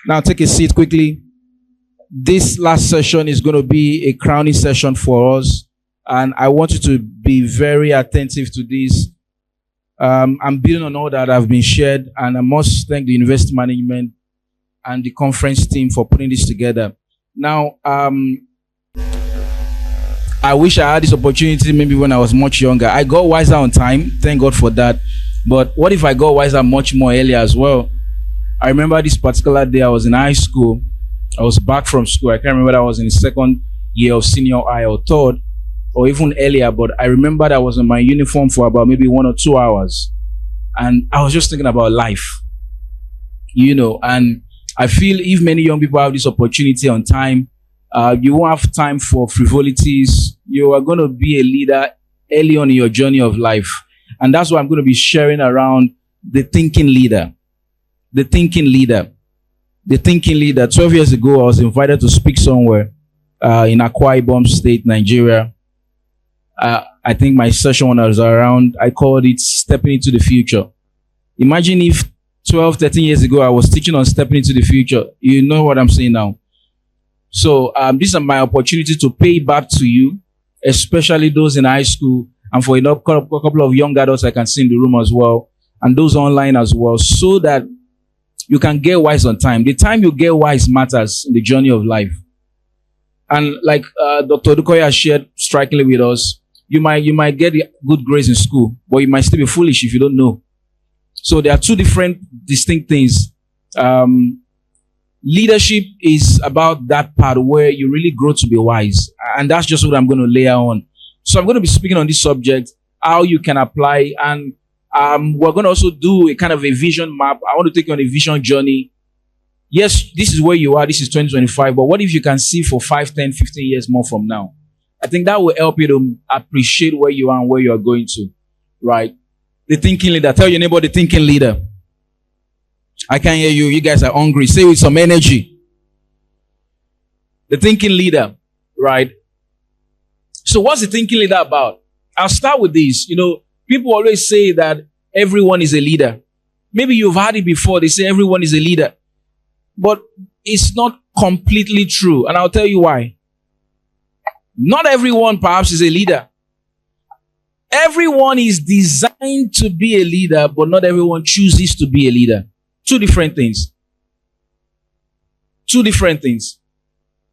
Now take a seat quickly. This last session is going to be a crowning session for us, and I want you to be very attentive to this. I'm building on all that have been shared, and I must thank the university management and the conference team for putting this together. Now, I wish I had this opportunity maybe when I was much younger. I got wiser on time, thank God for that. But what if I got wiser much more earlier as well? I remember this particular day I was in high school. I was back from school. I can't remember that I was in the second year of senior high or third or even earlier, but I remember that I was in my uniform for about maybe 1 or 2 hours. And I was just thinking about life, and I feel if many young people have this opportunity on time, you won't have time for frivolities. You are going to be a leader early on in your journey of life. And that's why I'm going to be sharing around the thinking leader. The thinking leader. The thinking leader. 12 years ago, I was invited to speak somewhere in Akwa Ibom State, Nigeria. I think my session when I was around, I called it Stepping into the Future. Imagine if 12, 13 years ago, I was teaching on stepping into the future. You know what I'm saying now. So this is my opportunity to pay back to you, especially those in high school, and for a couple of young adults I can see in the room as well, and those online as well, so that you can get wise on time. The time you get wise matters in the journey of life. And like Dr. Dukoya shared strikingly with us, you might get good grades in school, but you might still be foolish if you don't know. So there are two different distinct things. Leadership is about that part where you really grow to be wise. And that's just what I'm going to layer on. So I'm going to be speaking on this subject, how you can apply. And we're going to also do a kind of a vision map. I want to take you on a vision journey. Yes, this is where you are. This is 2025. But what if you can see for 5, 10, 15 years more from now? I think that will help you to appreciate where you are and where you are going to. Right? The thinking leader. Tell your neighbor, the thinking leader. I can't hear you. You guys are hungry. Say with some energy. The thinking leader. Right? So what's the thinking leader about? I'll start with this. People always say that everyone is a leader. Maybe you've heard it before. They say everyone is a leader. But it's not completely true. And I'll tell you why. Not everyone perhaps is a leader. Everyone is designed to be a leader, but not everyone chooses to be a leader. Two different things. Two different things.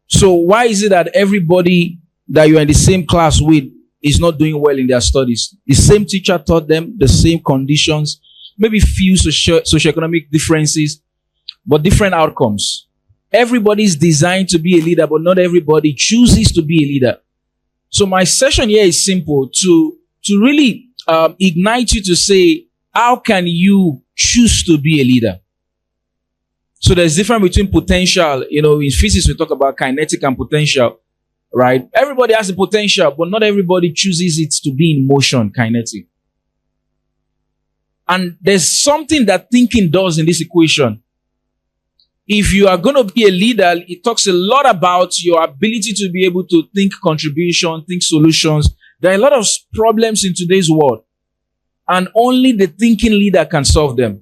So why is it that everybody that you're in the same class with is not doing well in their studies? The same teacher taught them, the same conditions, maybe few socioeconomic differences, but different outcomes. Everybody is designed to be a leader, but not everybody chooses to be a leader. So my session here is simple to really ignite you to say, how can you choose to be a leader? So there's difference between potential. In physics, we talk about kinetic and potential, right? Everybody has the potential, but not everybody chooses it to be in motion, kinetic. And there's something that thinking does in this equation. If you are going to be a leader, it talks a lot about your ability to be able to think contribution, think solutions. There are a lot of problems in today's world, and only the thinking leader can solve them.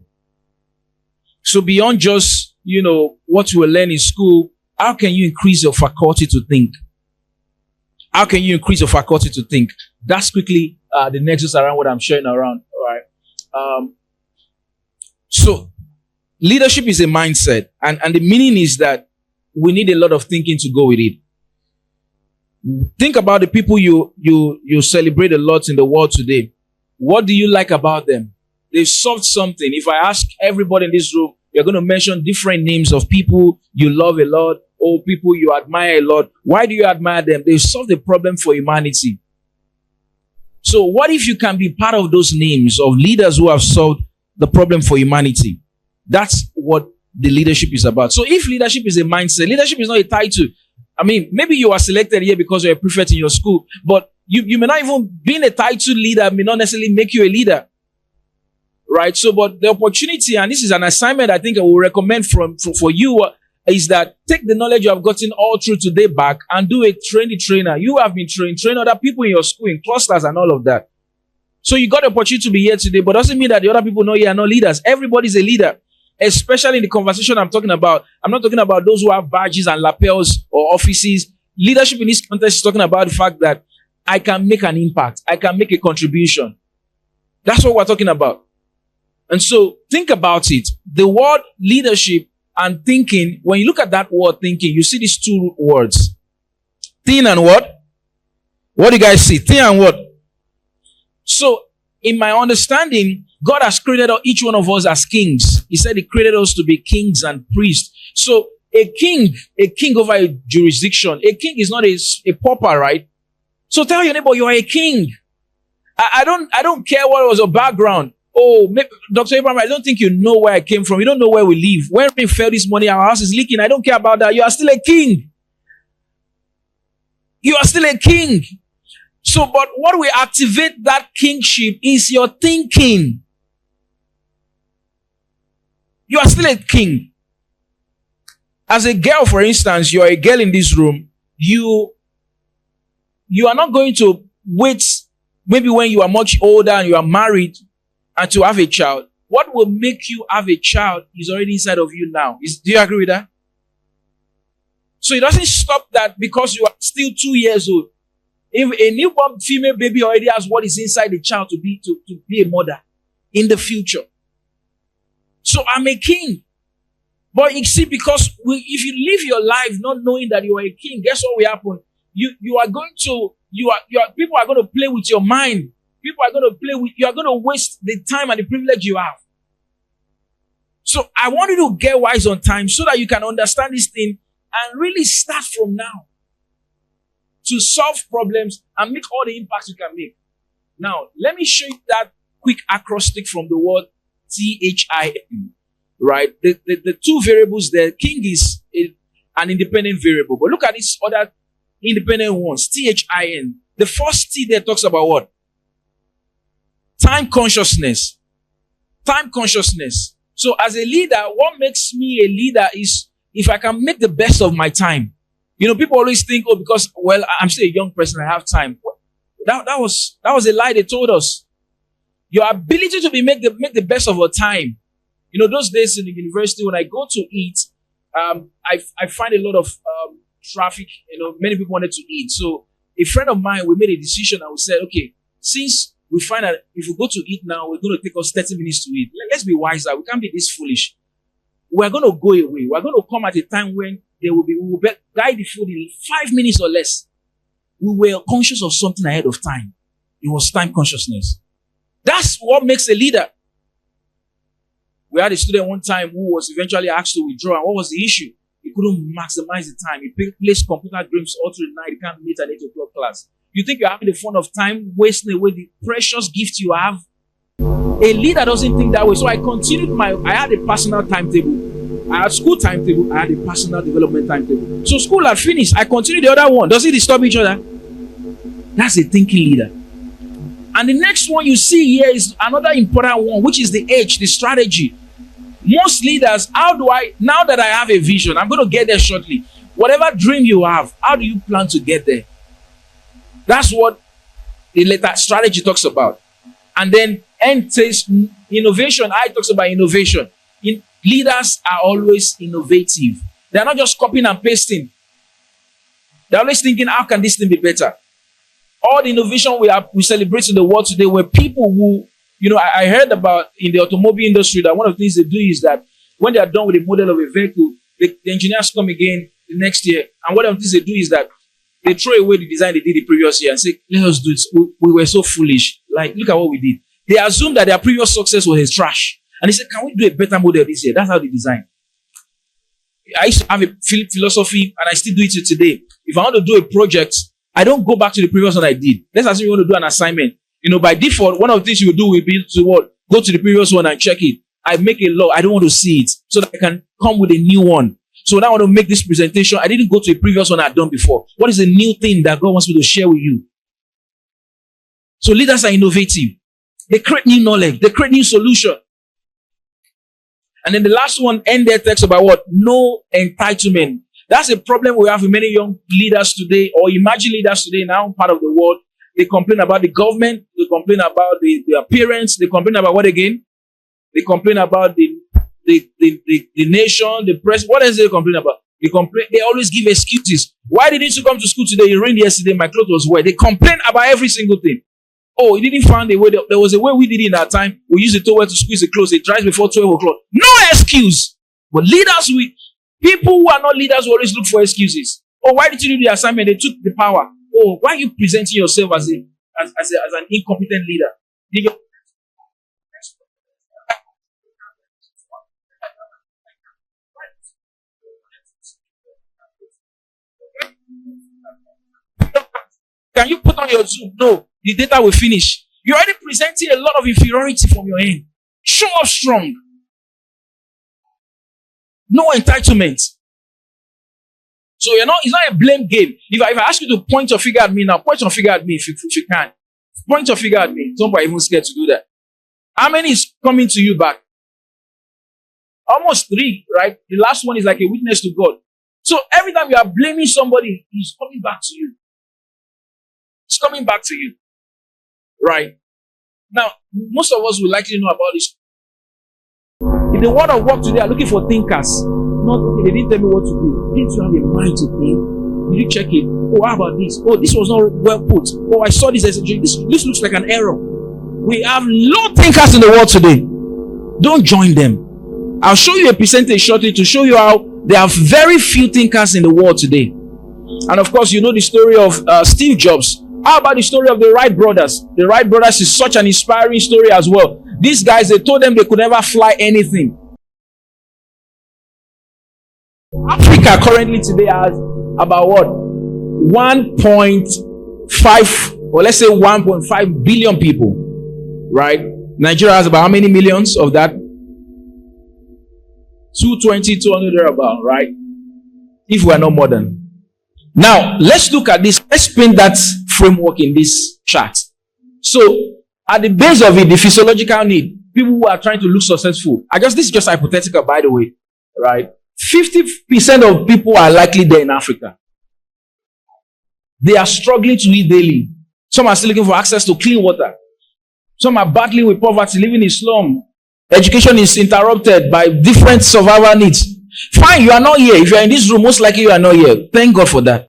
So beyond just, what you will learn in school, how can you increase your faculty to think? How can you increase your faculty to think? That's quickly the nexus around what I'm sharing around. All right. So leadership is a mindset, and the meaning is that we need a lot of thinking to go with it. Think about the people you celebrate a lot in the world today. What do you like about them? They've solved something. If I ask everybody in this room, you're going to mention different names of people you love a lot or people you admire a lot. Why do you admire them? They've solved the problem for humanity. So what if you can be part of those names of leaders who have solved the problem for humanity? That's what the leadership is about. So if leadership is a mindset, leadership is not a title. I mean, maybe you are selected here because you're a prefect in your school, but you may not even being a title leader may not necessarily make you a leader. Right? So, but the opportunity, and this is an assignment I think I will recommend for you, is that take the knowledge you have gotten all through today back and do a trainer. You have been train other people in your school, in clusters and all of that. So you got the opportunity to be here today, but doesn't mean that the other people know you are not leaders. Everybody's a leader. Especially in the conversation I'm talking about. I'm not talking about those who have badges and lapels or offices. Leadership in this context is talking about the fact that I can make an impact. I can make a contribution. That's what we're talking about. And so think about it. The word leadership and thinking, when you look at that word thinking, you see these two words. Think and what? What do you guys see? Think and what? So, in my understanding, God has created each one of us as kings. He said he created us to be kings and priests. So, a king over a jurisdiction. A king is not a pauper, right? So tell your neighbor, you are a king. I don't care what was your background. Oh, Dr. Abraham, I don't think you know where I came from. You don't know where we live. Where we fell this morning, our house is leaking. I don't care about that. You are still a king. You are still a king. So, but what will activate that kingship is your thinking. You are still a king. As a girl, for instance, you are a girl in this room. You are not going to wait maybe when you are much older and you are married and to have a child. What will make you have a child is already inside of you now. Do you agree with that? So it doesn't stop that because you are still 2 years old. If a newborn female baby already has what is inside the child to be a mother in the future. So I'm a king. But you see, because if you live your life not knowing that you are a king, guess what will happen? People are going to play with your mind. People are going to play with, you are going to waste the time and the privilege you have. So I want you to get wise on time so that you can understand this thing and really start from now to solve problems and make all the impacts you can make. Now, let me show you that quick acrostic from the word THIM, right? The two variables there, king is an independent variable. But look at these other independent ones, THIN. The first T there talks about what? Time consciousness. Time consciousness. So as a leader, what makes me a leader is if I can make the best of my time. You know, people always think, oh, because, well, I'm still a young person, I have time. That was a lie they told us. Your ability to make the best of your time. You know, those days in the university, when I go to eat, I find a lot of traffic. You know, many people wanted to eat. So a friend of mine, we made a decision and we said, okay, since we find that if we go to eat now, we're going to take us 30 minutes to eat. Let's be wiser. We can't be this foolish. We're going to go away. We're going to come at a time when we will guide the food in 5 minutes or less. We were conscious of something ahead of time. It was time consciousness. That's what makes a leader. We had a student one time who was eventually asked to withdraw. And what was the issue? He couldn't maximize the time. He placed computer games all through the night. He can't meet an 8 o'clock class. You think you're having the fun of time, wasting away the precious gift you have? A leader doesn't think that way. So I continued I had a personal timetable. I had school timetable. I had a personal development timetable. So school had finished. I continued the other one. Does it disturb each other? That's a thinking leader. And the next one you see here is another important one, which is the H, the strategy. Most leaders, now that I have a vision, I'm going to get there shortly. Whatever dream you have, how do you plan to get there? That's what the letter strategy talks about. And then N says innovation. I talks about innovation. Leaders are always innovative. They're not just copying and pasting. They're always thinking, how can this thing be better? All the innovation we celebrate in the world today were people who, you know, I heard about in the automobile industry that one of the things they do is that when they are done with the model of a vehicle, the engineers come again the next year. And one of the things they do is that they throw away the design they did the previous year and say, let us do it. We were so foolish. Like, look at what we did. They assume that their previous success was trash. And they said, can we do a better model this year? That's how they design. I used to have a philosophy, and I still do it till today. If I want to do a project, I don't go back to the previous one I did. Let's assume you want to do an assignment. You know, by default, one of the things you will do will be to what? Go to the previous one and check it. I make a law. I don't want to see it so that I can come with a new one. So now I want to make this presentation. I didn't go to a previous one I'd done before. What is the new thing that God wants me to share with you? So leaders are innovative. They create new knowledge. They create new solution. And then the last one, end there, talks about what? No entitlement. That's a problem we have with many young leaders today, or emerging leaders today in our part of the world. They complain about the government. They complain about their parents. They complain about what again? They complain about the the nation, the press. What else they complain about? They always give excuses. Why didn't you come to school today? It rained yesterday, my clothes was wet. They complain about every single thing. Oh, you didn't find a way. There was a way we did it in that time. We used the towel to squeeze the clothes. It dries before 12 o'clock. No excuse. But people who are not leaders will always look for excuses. Oh, why did you do the assignment? They took the power. Oh, why are you presenting yourself as an incompetent leader? Can you put on your Zoom? No, the data will finish. You're already presenting a lot of inferiority from your end. Show up strong. No entitlement. So it's not a blame game. If I ask you to point your finger at me now, point your finger at me if you can. Point your finger at me. Some are even scared to do that. How many is coming to you back? Almost 3, right? The last one is like a witness to God. So every time you are blaming somebody, he's coming back to you. It's coming back to you. Right? Now, most of us will likely know about this. In the world of work today, are looking for thinkers. Not, okay, they didn't tell me what to do. Didn't you have a mind to think? Did you check it? Oh, how about this? Oh, this was not well put. Oh, I saw this as a dream. This looks like an error. We have low thinkers in the world today. Don't join them. I'll show you a percentage shortly to show you how there are very few thinkers in the world today. And of course, you know the story of Steve Jobs. How about the story of the Wright brothers? The Wright brothers is such an inspiring story as well. These guys, they told them they could never fly anything. Africa currently today has about what? 1.5 or let's say 1.5 billion people, right? Nigeria has about how many millions of that? 220, 200 about, right? If we are not modern. Now, let's look at this. Let's paint that framework in this chart. So, at the base of it, the physiological need, people who are trying to look successful. This is just hypothetical, by the way, right? 50% of people are likely there in Africa. They are struggling to eat daily. Some are still looking for access to clean water. Some are battling with poverty, living in slum. Education is interrupted by different survival needs. Fine, you are not here. If you are in this room, most likely you are not here. Thank God for that.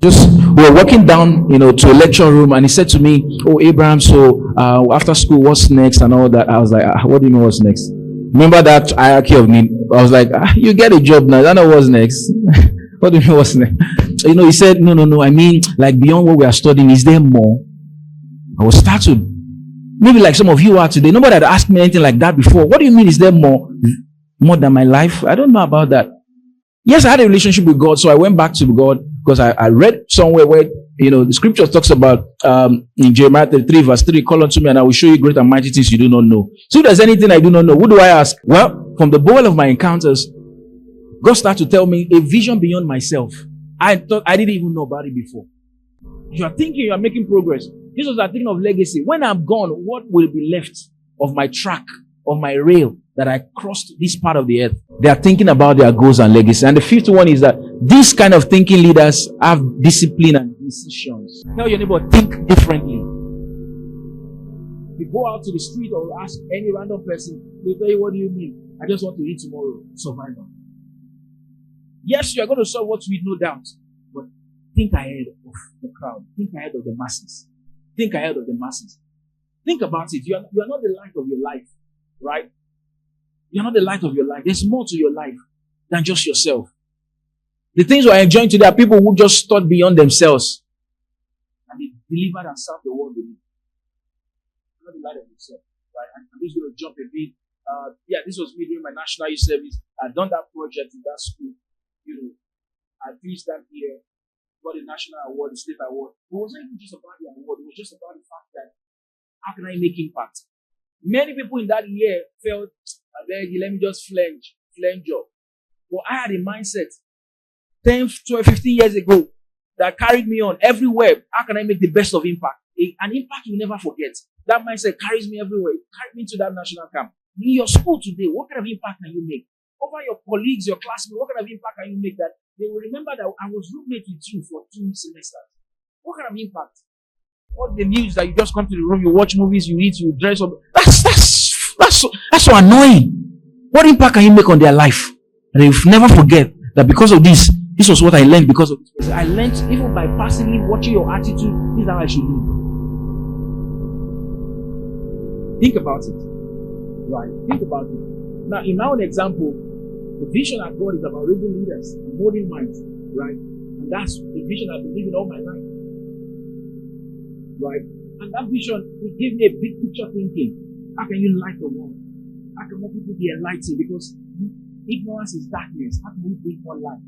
We were walking down, to a lecture room, and he said to me, "Oh, Abraham, so after school, what's next?" and all that. I was like, "What do you mean, what's next?" Remember that hierarchy of need? I was like, "You get a job now. I don't know what's next." What do you mean, what's next? He said, "No. I mean, like beyond what we are studying, is there more?" I was startled. Maybe like some of you are today. Nobody had asked me anything like that before. What do you mean, is there more? More than my life? I don't know about that. Yes, I had a relationship with God, so I went back to God because I read somewhere where, the scripture talks about in Jeremiah 33 verse 3, "Call unto me and I will show you great and mighty things you do not know." So if there's anything I do not know, who do I ask? Well, from the bowl of my encounters, God started to tell me a vision beyond myself. I thought I didn't even know about it before. You are thinking you are making progress. Jesus are thinking of legacy. When I'm gone, what will be left of my track, of my rail that I crossed this part of the earth? They are thinking about their goals and legacy. And the fifth one is that these kind of thinking leaders have discipline and decisions. Tell your neighbor, think differently. If you go out to the street or ask any random person, they'll tell you, "What do you mean? I just want to eat tomorrow." Survival. Yes, you are going to solve what to eat, no doubt. But think ahead of the crowd. Think ahead of the masses. Think ahead of the masses. Think about it. You are not the light of your life, right? You're not the light of your life. There's more to your life than just yourself. The things we're enjoying today are people who just thought beyond themselves. And they delivered and served the world with it. You're not the light of yourself, right? I'm just going to jump a bit. This was me doing my national youth service. I'd done that project in that school. I finished that year, got a national award, a state award. It wasn't even just about the award. It was just about the fact that how can I make impact? Many people in that year felt, "Let me just flange job." But I had a mindset 10, 12, 15 years ago that carried me on everywhere. How can I make the best of impact? An impact you'll never forget. That mindset carries me everywhere. It carried me to that national camp. In your school today, what kind of impact can you make? Over your colleagues, your classmates, what kind of impact can you make that they will remember that I was roommate with you for 2 semesters? What kind of impact? All the news that you just come to the room, you watch movies, you eat, you dress up. That's so annoying. What impact can you make on their life? And they'll never forget that because of this was what I learned because of this. I learned even by passively watching your attitude, this is how I should live. Think about it. Right? Think about it. Now, in my own example, the vision I've got is about raising leaders and molding minds. Right? And that's the vision I've been living all my life. Right? And that vision, it gave me a big picture thinking. How can you light the world? How can more people be enlightened? Because ignorance is darkness. How can we bring more light?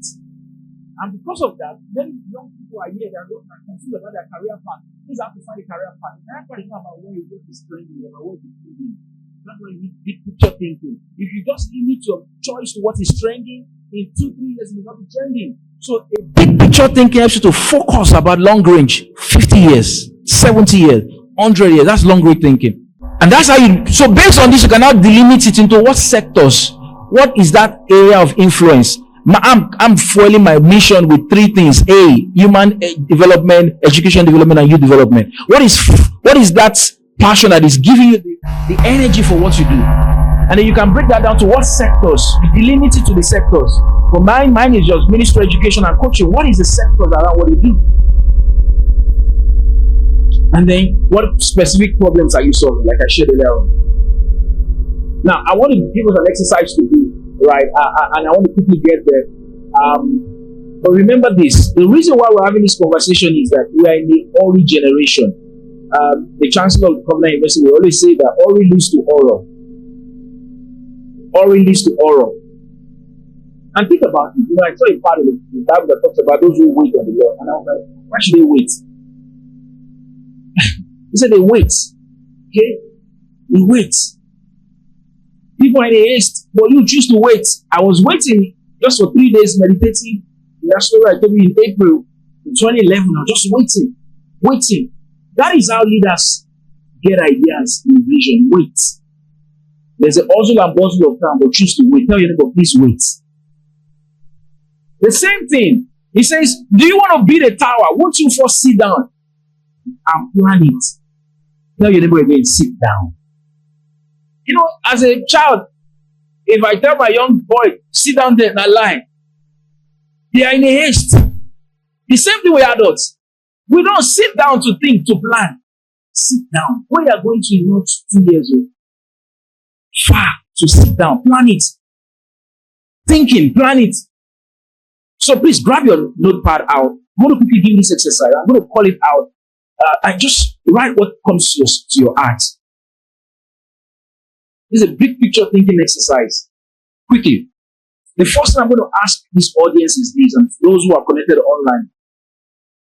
And because of that, many young people are here that are confused about their career path. Please have to find a career path. The career path is not about where you go to strengthen, about what you do. That's why you need big picture thinking. If you just limit your choice to what is trending, in 2-3 years it will not be trending. So a big picture thinking helps you to focus about long range, 50 years, 70 years, 100 years. That's long range thinking. And that's how you, so based on this, you can now delimit it into what sectors, what is that area of influence. I'm foiling my mission with 3 things. A, human development, education development, and youth development. What is that passion that is giving you the energy for what you do? And then you can break that down to what sectors. You delimit it to the sectors. For mine is just ministry, education, and coaching. What is the sectors around what you do? And then, what specific problems are you solving? Like I shared earlier on. Now, I want to give us an exercise to do, right? And I want to quickly get there. But remember this: the reason why we're having this conversation is that we are in the Ori generation. The chancellor of the Covenant University will always say that Ori leads to oral. Ori leads to oral. And think about it. I saw a part of the Bible that talks about those who wait on the Lord, and I was like, why should they wait? He said they wait. Okay? They wait. People are in a haste, but you choose to wait. I was waiting just for 3 days meditating. That story I told you in April 2011. I'm just waiting. Waiting. That is how leaders get ideas in vision. Wait. There's a hustle and bustle of time, but choose to wait. Tell your neighbor, please wait. The same thing. He says, do you want to build a tower? Won't you first sit down and plan it? Tell your neighbor again, sit down. You know, as a child, if I tell my young boy, sit down there in a line, they are in a haste. The same thing with adults. We don't sit down to think, to plan. Sit down. Where you are going to, not 2 years old. Far to sit down. Plan it. Thinking, plan it. So please grab your notepad out. I'm going to quickly give this exercise. I'm going to call it out. And just write what comes to your heart. This is a big picture thinking exercise. Quickly. The first thing I'm going to ask this audience is this, and those who are connected online.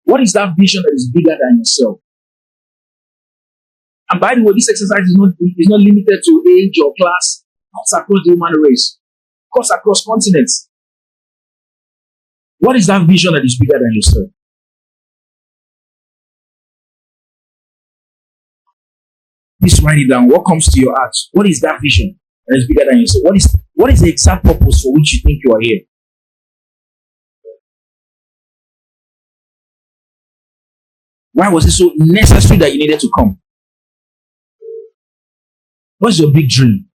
What is that vision that is bigger than yourself? And by the way, this exercise is not limited to age or class. It's across the human race. Of course, across continents. What is that vision that is bigger than yourself? Please write it down. What comes to your heart? What is that vision that is bigger than yourself? What is the exact purpose for which you think you are here? Why was it so necessary that you needed to come? What's your big dream?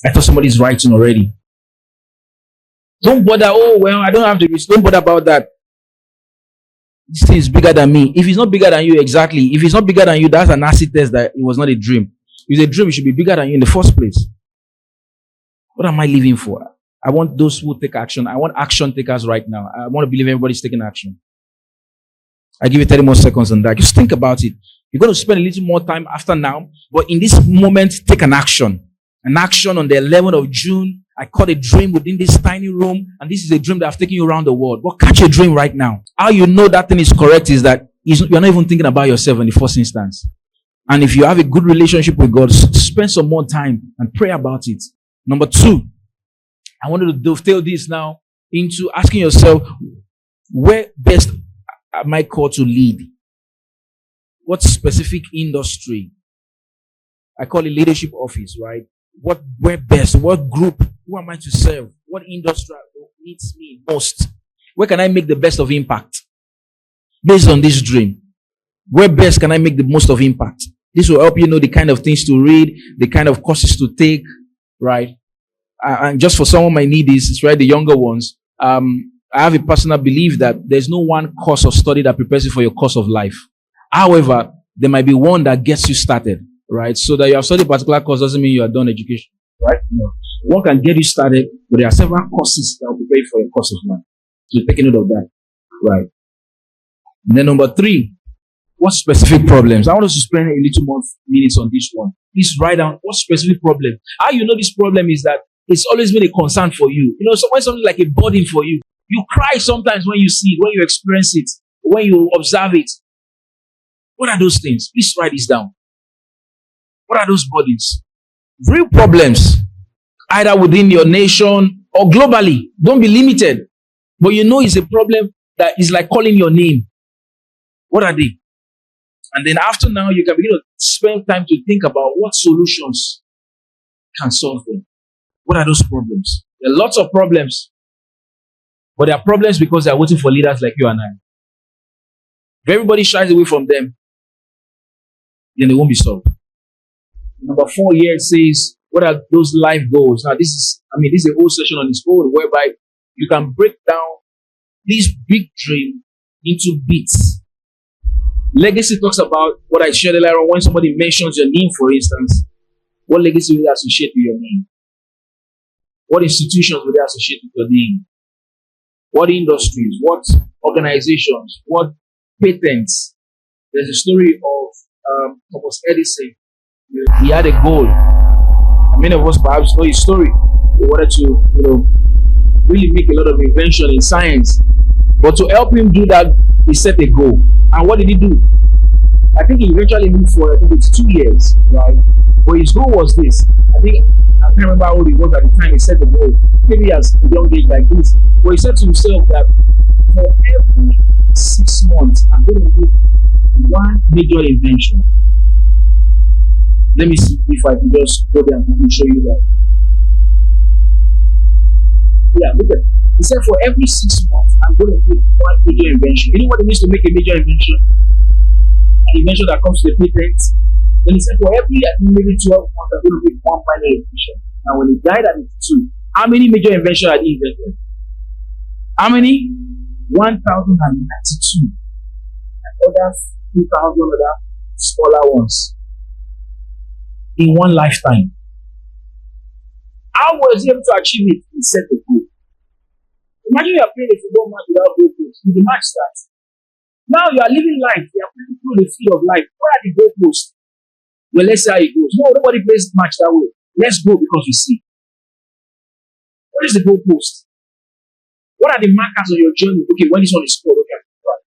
I thought somebody's writing already. Don't bother. Oh, well, I don't have to. Don't bother about that. This thing is bigger than me. If it's not bigger than you, exactly. If it's not bigger than you, that's an acid test that it was not a dream. If it's a dream, it should be bigger than you in the first place. What am I living for? I want those who take action. I want action takers right now. I want to believe everybody's taking action. I give you 30 more seconds on that. Just think about it. You're going to spend a little more time after now, but in this moment, take an action. An action on the 11th of June. I caught a dream within this tiny room, and this is a dream that I've taken you around the world. But catch a dream right now. How you know that thing is correct is that you're not even thinking about yourself in the first instance. And if you have a good relationship with God, spend some more time and pray about it. Number 2, I wanted to dovetail this now into asking yourself, where best am I called to lead? What specific industry? I call it leadership office, right? Where best? What group? Who am I to serve? What industry needs me most? Where can I make the best of impact? Based on this dream, where best can I make the most of impact? This will help you know the kind of things to read, the kind of courses to take, right? And just for someone might need this, it's right, the younger ones. I have a personal belief that there's no one course of study that prepares you for your course of life. However, there might be one that gets you started, right? So that you have studied a particular course doesn't mean you are done education, right? No. One can get you started, but there are several courses that will prepare you for your course of life. So take a note of that, right? And then number 3, what specific problems? I want us to spend a little more minutes on this one. Please write down what specific problem. How you know this problem is that it's always been a concern for you. You know, so when something like a burden for you, you cry sometimes when you see it, when you experience it, when you observe it. What are those things? Please write this down. What are those burdens? Real problems, either within your nation or globally. Don't be limited. But you know it's a problem that is like calling your name. What are they? And then after now, you can begin to spend time to think about what solutions can solve them. What are those problems? There are lots of problems. But there are problems because they are waiting for leaders like you and I. If everybody shies away from them, then they won't be solved. Number 4 here says, what are those life goals? Now, this is a whole session on its own whereby you can break down this big dream into bits. Legacy talks about what I shared earlier on. When somebody mentions your name, for instance, what legacy will they associate with your name? What institutions will they associate with your name? What industries? What organizations? What patents? There's a story of Thomas Edison. He had a goal. Many of us perhaps know his story. He wanted to, really make a lot of invention in science. But to help him do that, he set a goal. And what did he do? I think he eventually moved for, 2 years, right? But his goal was this. I can't remember how old he was at the time he set the goal. Maybe as a young age like this. But he said to himself that for every 6 months, I'm going to make one major invention. Let me see if I can just go there and show you that. Yeah, look at it. He said for every 6 months, I'm going to make one major invention. You know what it means to make a major invention? An invention that comes to the patent. Then he said for every maybe 12 months, I'm going to make one minor invention. Now when he died at 82, how many major inventions had he invented? How many? 1,092. And other 2,000 other smaller ones. In one lifetime. How was he able to achieve it? He set the goal. Imagine you are playing a football match without goalposts. Will the match start? Now you are living life. You are playing through the field of life. Where are the goalposts? Well, let's see how it goes. No, nobody plays the match that way. Let's go because we see. What is the goalpost? What are the markers on your journey? Okay, when this one is scored, okay, right.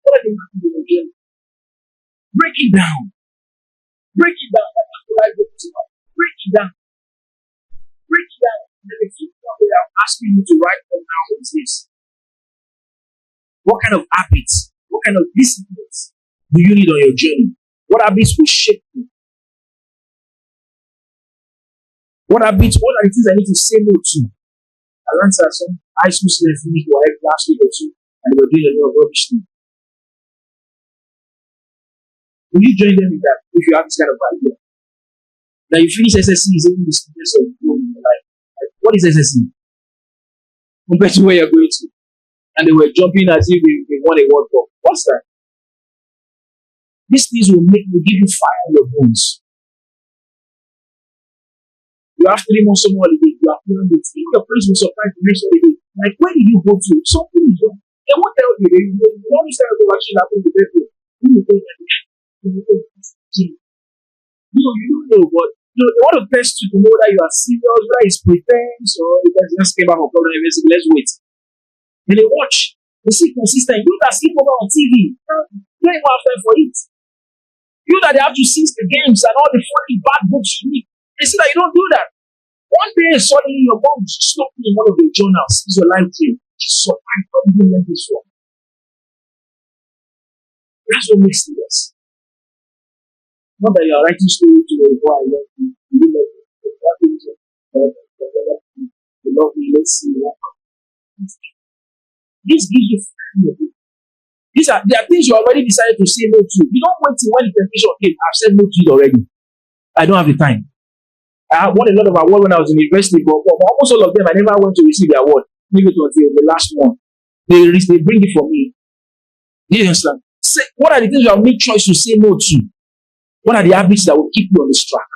What are the markers on your journey? Break it down. Break it down. Break it down. Break it down. And then the fifth one that I'm asking you to write down now is this. What kind of habits, what kind of disciplines do you need on your journey? What habits will shape you? What are the things I need to say no to? I learned that some high school students finished last week or two, and they were doing a lot of rubbish things. Will you join them in that if you have this kind of idea? Now you finish SSC is only the students of goal in your life. Like, what is SSC? Compared to where you're going to. And they were jumping as if they won a World Cup. What's that? These things will give you fire in your bones. You have 3 months of holiday, you are planning it. Even your friends will surprise the next holiday. Like, where did you go to? Something is wrong. They won't tell you. They always tell you what actually happened to them. You don't know, but they want to test you to know that you are serious, whether it's pretense or if you just came out of problem. Let's wait. And they watch, they see consistent. You that sleep over on TV, don't even have time for it. You that they have to cease the games and all the funny bad books you read, they see that you don't do that. One day, suddenly your mom stopped in one of your journals. It's your life dream. So I thought you learned this from. That's what makes leaders. Not that you are writing stories to the boy, I love you. You love me. You love me. Let's see what happens. This gives you freedom. There are things you already decided to say no to. You don't wait till when the temptation came. I've said no to it already. I don't have the time. I won a lot of awards when I was in university, but almost all of them, I never went to receive the award. Maybe it was the last one. They bring it for me. You understand? Say, what are the things that will make choice to say no to? What are the habits that will keep you on this track?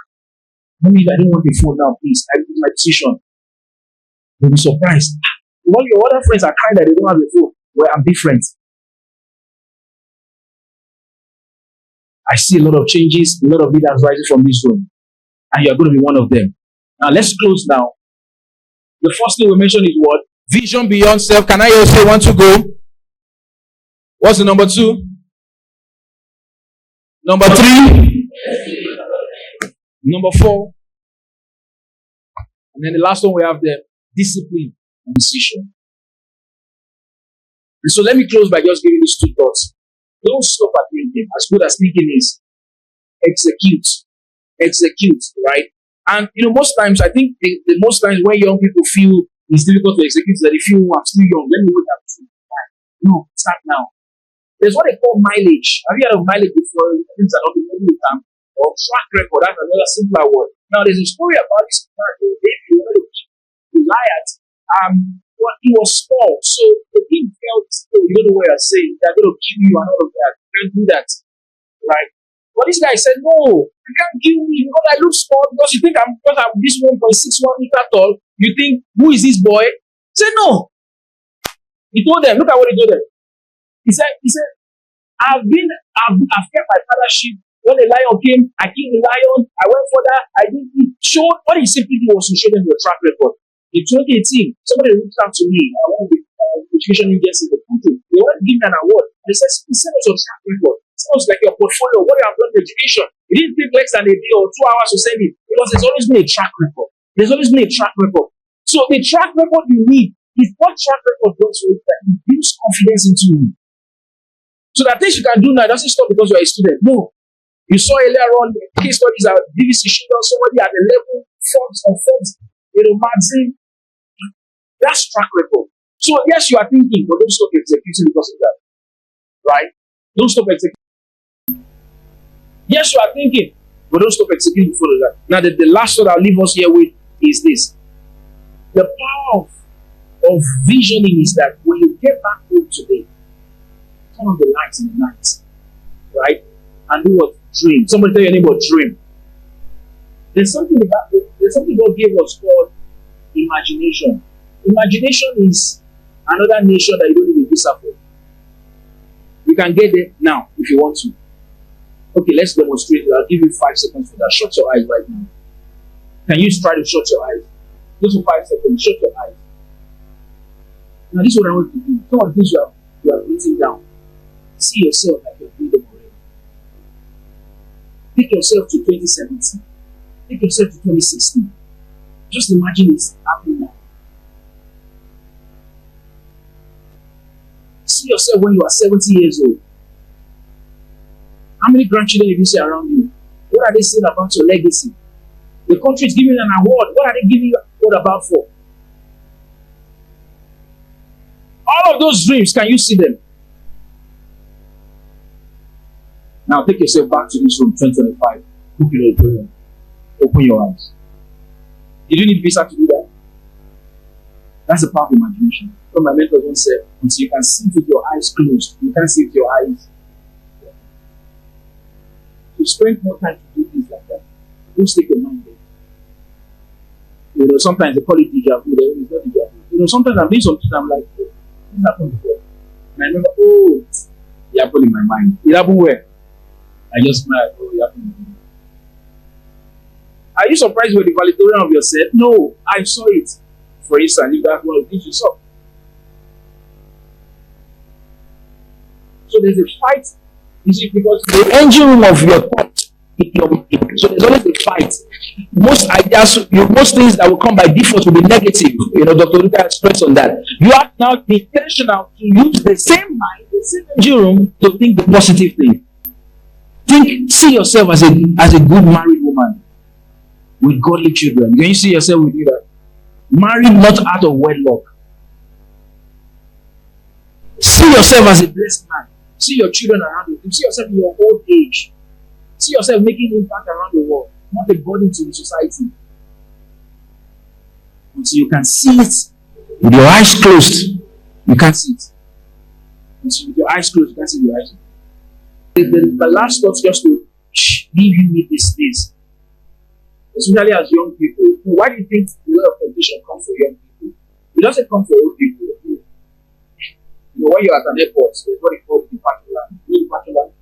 Maybe I don't want the phone now, please. I make my decision. You'll be surprised. When your other friends are crying that they don't have a phone, well, I'm different. I see a lot of changes, a lot of leaders rising from this room, and you're going to be one of them. Now, let's close now. The first thing we mentioned is what? Vision beyond self. Can I hear you say one to go? What's the number 2? Number 3? Number 4? And then the last one we have there, discipline and decision. And so let me close by just giving these 2 thoughts. Don't stop at thinking. As good as thinking is, execute. Execute, right? And most times, I think the most times when young people feel it's difficult to execute, that they feel, I'm still young, let me wait up to. No, start now. There's what they call mileage. Have you heard of mileage before? Things are not the time. Or track record, that's another simpler word. Now, there's a story about this man, David, Goliath. Well, he was small, so the king felt, you don't know what you're saying, they're going to kill you and all of that. You can't do that, right? But this guy said, no, you can't kill me because I look small, because you think I'm this 1.61 meter tall. You think, who is this boy? He said, no. He told them, look at what he told them. He said, I've kept my father's sheep. When the lion came, I killed the lion. I went further. I didn't show. What he simply did was to show them your track record. In 2018, somebody reached out to me. I want the education agency in the country. They wanted to give me an award. They said, send us your track record. Sounds like your portfolio. What you have done in education. It didn't take less than a day or 2 hours to send it. Because there's always been a track record. There's always been a track record. So the track record you need is what track record does is that it builds confidence into you. So that things you can do now doesn't stop because you're a student. No. You saw earlier on the case studies at BBC showed somebody at the level fourth, magazine. That's track record. So yes, you are thinking, but don't stop executing because of that. Right? Don't stop executing. Yes, you are thinking, but don't stop executing because of that. Now, the last thought I'll leave us here with is this. The power of visioning is that when you get back home today, turn on the lights in the night. Right? And do what? Dream. Somebody tell your neighbor, dream. There's something God gave us called imagination. Imagination is another nation that you don't need a visa for. You can get there now if you want to. Okay, let's demonstrate it. I'll give you 5 seconds for that. Shut your eyes right now. Can you try to shut your eyes? Just for 5 seconds. Shut your eyes. Now, this is what I want to do. Some of the things you have written down. See yourself like you're doing them already. Take yourself to 2017. Take yourself to 2016. Just imagine it's happening now. See yourself when you are 70 years old. How many grandchildren have you see around you? What are they saying about your legacy? The country is giving you an award. What are they giving you an award about for? All of those dreams, can you see them? Now take yourself back to this room, 2025. Book your auditorium. Open your eyes. You don't need visa to do that. That's the power of imagination. What my mentor once said, until you can see with your eyes closed, you can't see with your eyes. You spend more time to do things like that. Don't take your mind there. Sometimes they call it deja vu. It's not deja vu. Sometimes I'm doing something, I'm like, oh, this happened before. And I remember, oh, it happened in my mind. It happened where? I just smiled, oh, it happened in my mind. Are you surprised with the valedictorian of yourself? No, I saw it. For instance, if that's one of the things you saw. So there's a fight. You see, because the engine room of your thought, so there's always a fight. Most ideas, most things that will come by default will be negative. Dr. Luka has stressed on that. You have now be intentional to use the same mind, the same engine room to think the positive thing. See yourself as a good married woman with godly children. Can you see yourself with that? Married not out of wedlock. See yourself as a blessed man. See your children around you. See yourself in your old age. See yourself making impact around the world. Not a burden to the society. until you can see it with your eyes closed. You can't see it. Until with your eyes closed, you can't see your eyes. The last thought just to leave you with this, especially as young people. Why do you think a lot of temptation comes for young people? It doesn't come for old people. When you're at an airport, there's what they call the departure lounge. You know the departure lounge?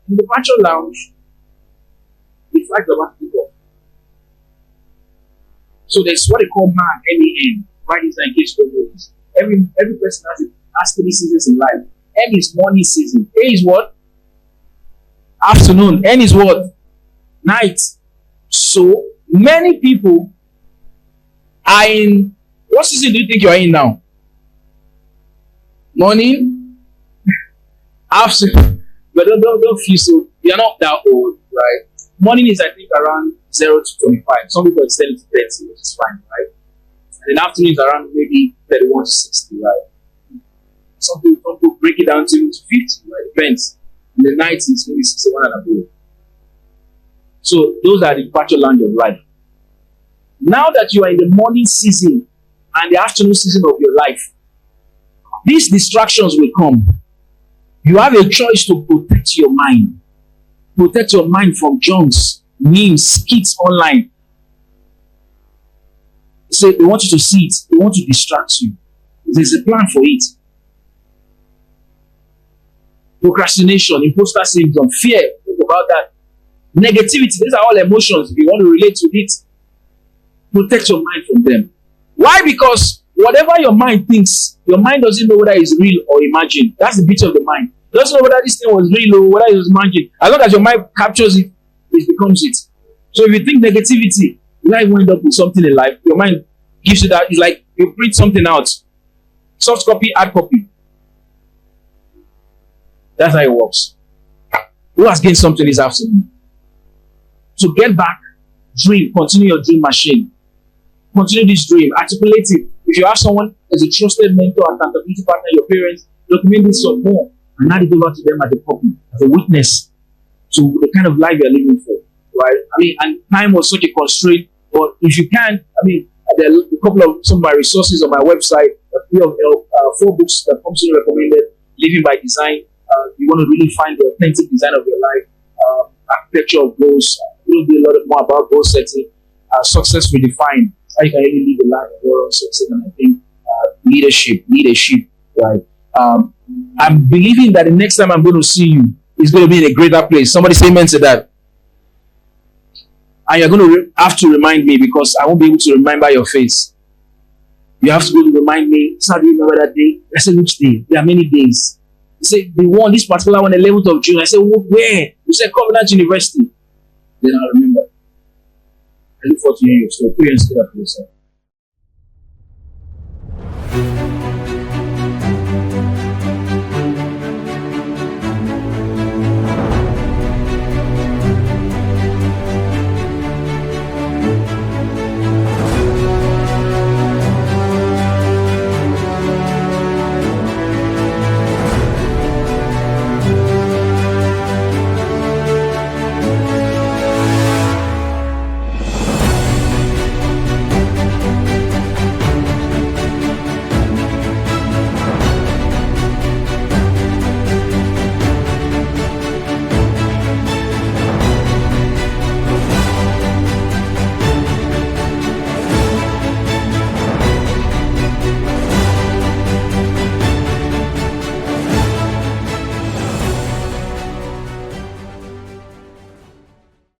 In the departure lounge, the flights are about to take off. So there's what they call MAN, M-A-N. Right inside in case you don't know this. Every person has 3 seasons in life. M is morning season. A is what? Afternoon. N is what? Night. So many people are in. What season do you think you are in now? Morning, afternoon. But don't feel so. You're not that old, right? Morning is, I think, around 0 to 25. Some people extend it to 30, which is fine, right? And then afternoon is around maybe 31 to 60, right? Some people break it down to 50, right? Depends. In the night is maybe 61 and above. So those are the departure lounge of life. Now that you are in the morning season and the afternoon season of your life, these distractions will come. You have a choice to protect your mind. Protect your mind from junks, memes, skits online. So they want you to see it. They want to distract you. There's a plan for it. Procrastination, imposter syndrome, fear. Think about that. Negativity. These are all emotions. If you want to relate to it, protect your mind from them. Why? Because whatever your mind thinks, your mind doesn't know whether it's real or imagined. That's the beauty of the mind. It doesn't know whether this thing was real or whether it was imagined. As long as your mind captures it, it becomes it. So if you think negativity, life will end up with something in life. Your mind gives you that. It's like you print something out. Soft copy, hard copy. That's how it works. Who has gained something this afternoon? So get back, dream, continue your dream machine. Continue this dream, articulate it. If you have someone as a trusted mentor, accountability partner, your parents, document this some more and hand it over to them as a copy, as a witness to the kind of life you're living for. Right? I mean, and time was such a constraint, but if you can, I mean, there are a couple of some of my resources on my website, 4 books that comes to recommended, Living by Design. You want to really find the authentic design of your life, architecture of goals, we'll do a lot more about goal setting, success redefined, how you can really live a life of your own success, and I think leadership, right? I'm believing that the next time I'm going to see you is going to be in a greater place. Somebody say amen to that. And you're going to have to remind me because I won't be able to remember your face. You have to go to remind me. So do you remember that day? I said, which day? There are many days. He said, this particular one, the 11th of June. I said, where? You said Covenant University. Then I remember. I look forward to hearing your story. Put your hands together for yourself.